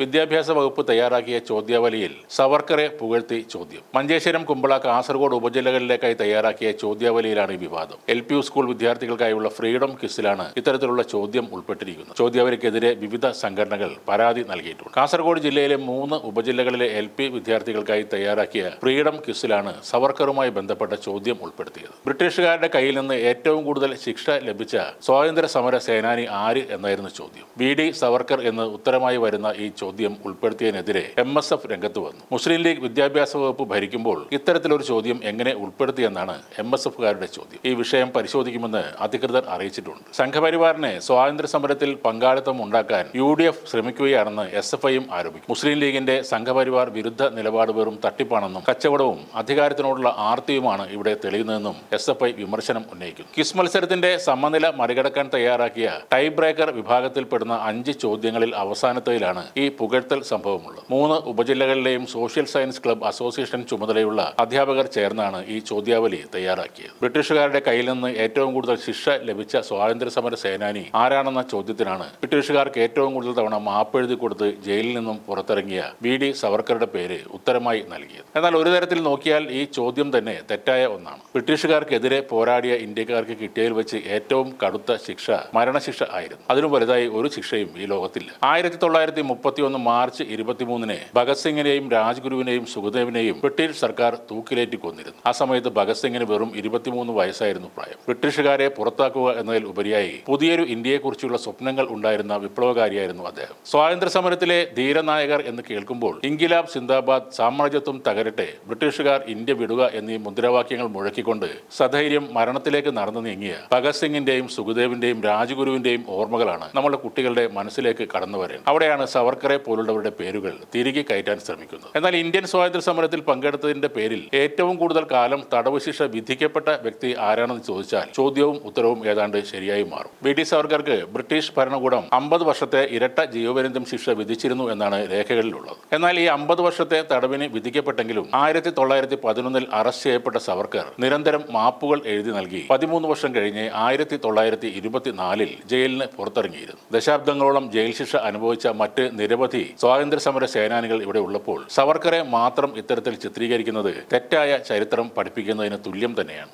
വിദ്യാഭ്യാസ വകുപ്പ് തയ്യാറാക്കിയ ചോദ്യാവലിയിൽ സവർക്കറെ പുകഴ്ത്തി ചോദ്യം. മഞ്ചേശ്വരം, കുമ്പള, കാസർഗോഡ് ഉപജില്ലകളിലേക്കായി തയ്യാറാക്കിയ ചോദ്യാവലിയിലാണ് ഈ വിവാദം. LP സ്കൂൾ വിദ്യാർത്ഥികൾക്കായുള്ള ഫ്രീഡം ക്വിസിലാണ് ഇത്തരത്തിലുള്ള ചോദ്യം ഉൾപ്പെട്ടിരിക്കുന്നത്. ചോദ്യാവലിക്കെതിരെ വിവിധ സംഘടനകൾ പരാതി നൽകിയിട്ടുണ്ട്. കാസർഗോഡ് ജില്ലയിലെ 3 ഉപജില്ലകളിലെ LP വിദ്യാർത്ഥികൾക്കായി തയ്യാറാക്കിയ ഫ്രീഡം ക്വിസിലാണ് സവർക്കറുമായി ബന്ധപ്പെട്ട ചോദ്യം ഉൾപ്പെടുത്തിയത്. ബ്രിട്ടീഷുകാരുടെ കയ്യിൽ നിന്ന് ഏറ്റവും കൂടുതൽ ശിക്ഷ ലഭിച്ച സ്വാതന്ത്ര്യ സമര സേനാനി ആര് എന്നായിരുന്നു ചോദ്യം. BD സവർക്കർ എന്ന് ഉത്തരമായി വരുന്ന ഈ ചോദ്യം ഉൾപ്പെടുത്തിയതിനെതിരെ MSF രംഗത്ത് വന്നു. മുസ്ലിം ലീഗ് വിദ്യാഭ്യാസ വകുപ്പ് ഭരിക്കുമ്പോൾ ഇത്തരത്തിലൊരു ചോദ്യം എങ്ങനെ ഉൾപ്പെടുത്തിയെന്നാണ് MSFകാരുടെ ചോദ്യം. ഈ വിഷയം പരിശോധിക്കുമെന്ന് അധികൃതർ അറിയിച്ചിട്ടുണ്ട്. സംഘപരിവാറിനെ സ്വാതന്ത്ര്യ സമരത്തിൽ പങ്കാളിത്തം ഉണ്ടാക്കാൻ UDF ശ്രമിക്കുകയാണെന്ന് SFIയും ആരോപിക്കും. മുസ്ലിം ലീഗിന്റെ സംഘപരിവാർ വിരുദ്ധ നിലപാട് വെറും തട്ടിപ്പാണെന്നും കച്ചവടവും അധികാരത്തിനോടുള്ള ആർത്തിയുമാണ് ഇവിടെ തെളിയുന്നതെന്നും SFI വിമർശനം ഉന്നയിക്കുന്നു. ക്വിസ് മത്സരത്തിന്റെ സമനില മറികടക്കാൻ തയ്യാറാക്കിയ ടൈ ബ്രേക്കർ വിഭാഗത്തിൽപ്പെടുന്ന 5 ചോദ്യങ്ങളിൽ അവസാനത്തേതിലാണ് ഈ പുകഴ്ത്തൽ സംഭവമുള്ളത്. 3 ഉപജില്ലകളിലെയും സോഷ്യൽ സയൻസ് ക്ലബ് അസോസിയേഷൻ ചുമതലയുള്ള അധ്യാപകർ ചേർന്നാണ് ഈ ചോദ്യാവലി തയ്യാറാക്കിയത്. ബ്രിട്ടീഷുകാരുടെ കയ്യിൽ നിന്ന് ഏറ്റവും കൂടുതൽ ശിക്ഷ ലഭിച്ച സ്വാതന്ത്ര്യ സമര സേനാനി ആരാണെന്ന ചോദ്യത്തിനാണ് ബ്രിട്ടീഷുകാർക്ക് ഏറ്റവും കൂടുതൽ തവണ മാപ്പെഴുതി കൊടുത്ത് ജയിലിൽ നിന്നും പുറത്തിറങ്ങിയ BD സവർക്കറുടെ പേര് ഉത്തരമായി നൽകിയത്. എന്നാൽ ഒരു തരത്തിൽ നോക്കിയാൽ ഈ ചോദ്യം തന്നെ തെറ്റായ ഒന്നാണ്. ബ്രിട്ടീഷുകാർക്കെതിരെ പോരാടിയ ഇന്ത്യക്കാർക്ക് കിട്ടിയതിൽ വെച്ച് ഏറ്റവും കടുത്ത ശിക്ഷ മരണശിക്ഷ ആയിരുന്നു. അതിനു വലുതായി ഒരു ശിക്ഷയും ഈ ലോകത്തില്ല. 1931 മാർച്ച് 23-ന് ഭഗത് സിംഗിനെയും രാജ്ഗുരുവിനെയും സുഖദേവിനെയും ബ്രിട്ടീഷ് സർക്കാർ തൂക്കിലേറ്റി കൊന്നിരുന്നു. ആ സമയത്ത് ഭഗത് സിംഗിന് വെറും 23 വയസ്സായിരുന്നു പ്രായം. ബ്രിട്ടീഷുകാരെ പുറത്താക്കുക എന്നതിൽ ഉപരിയായി പുതിയൊരു ഇന്ത്യയെക്കുറിച്ചുള്ള സ്വപ്നങ്ങൾ ഉണ്ടായിരുന്ന വിപ്ലവകാരിയായിരുന്നു അദ്ദേഹം. സ്വാതന്ത്ര്യ സമരത്തിലെ ധീരനായകർ എന്ന് കേൾക്കുമ്പോൾ ഇൻകിലാബ് സിന്ദാബാദ്, സാമ്രാജ്യത്വം തകരട്ടെ, ബ്രിട്ടീഷുകാർ ഇന്ത്യ വിടുക എന്നീ മുദ്രാവാക്യങ്ങൾ മുഴക്കിക്കൊണ്ട് സധൈര്യം മരണത്തിലേക്ക് നടന്നു നീങ്ങിയ ഭഗത് സിംഗിന്റെയും സുഖദേവിന്റെയും രാജ്ഗുരുവിന്റെയും ഓർമ്മകളാണ് നമ്മുടെ കുട്ടികളുടെ മനസ്സിലേക്ക് കടന്നു വരുന്നത്. അവിടെയാണ് സവർക്കറെ പോലുള്ളവരുടെ പേരുകൾ തിരികെ കയറ്റാൻ ശ്രമിക്കുന്നത്. എന്നാൽ ഇന്ത്യൻ സ്വാതന്ത്ര്യ സമരത്തിൽ പങ്കെടുത്തതിന്റെ പേരിൽ ഏറ്റവും കൂടുതൽ കാലം തടവ് ശിക്ഷ വിധിക്കപ്പെട്ട വ്യക്തി ആരാണെന്ന് ചോദിച്ചാൽ ചോദ്യവും ഉത്തരവും ഏതാണ്ട് ശരിയായി മാറും. BD സവർക്കർക്ക് ബ്രിട്ടീഷ് ഭരണകൂടം 50 വർഷത്തെ ഇരട്ട ജീവപര്യന്തം ശിക്ഷ വിധിച്ചിരുന്നു എന്നാണ് രേഖകളിലുള്ളത്. എന്നാൽ ഈ 50 വർഷത്തെ തടവിന് വിധിക്കപ്പെട്ടെങ്കിലും 1911 അറസ്റ്റ് ചെയ്യപ്പെട്ട സവർക്കർ നിരന്തരം മാപ്പുകൾ എഴുതി നൽകി 13 വർഷം കഴിഞ്ഞ് 1924 ജയിലിന് പുറത്തിറങ്ങിയിരുന്നു. ദശാബ്ദങ്ങളോളം ജയിൽ ശിക്ഷ അനുഭവിച്ച മറ്റ് നിരവധി സ്വാതന്ത്ര്യ സമര സേനാനികൾ ഇവിടെ ഉള്ളപ്പോൾ സവർക്കറെ മാത്രം ഇത്തരത്തിൽ ചിത്രീകരിക്കുന്നത് തെറ്റായ ചരിത്രം പഠിപ്പിക്കുന്നതിന് തുല്യം തന്നെയാണ്.